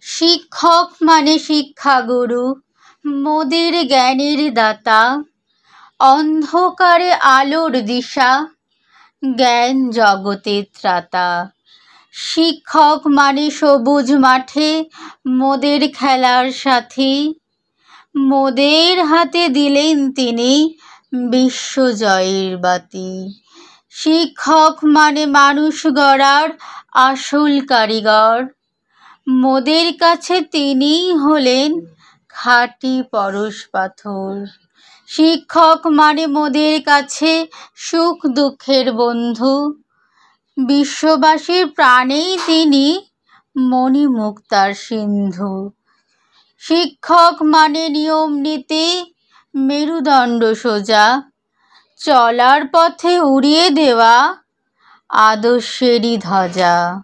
শিক্ষক মানে শিক্ষাগুরু, মোদের জ্ঞানের দাতা, অন্ধকারে আলোর দিশা, জ্ঞান জগতের ত্রাতা। শিক্ষক মানে সবুজ মাঠে মোদের খেলার সাথী, মোদের হাতে দিলেন তিনি বিশ্বজয়ের বাতি। শিক্ষক মানে মানুষ গড়ার আসল কারিগর, মোদের কাছে তিনিই হলেন খাঁটি পরশ পাথর। শিক্ষক মানে মোদের কাছে সুখ দুঃখের বন্ধু, বিশ্ববাসীর প্রাণেই তিনি মণিমুক্তার সিন্ধু। শিক্ষক মানে নিয়ম নীতি, মেরুদণ্ড সোজা, চলার পথে উড়িয়ে দেওয়া আদর্শেরই ধ্বজা।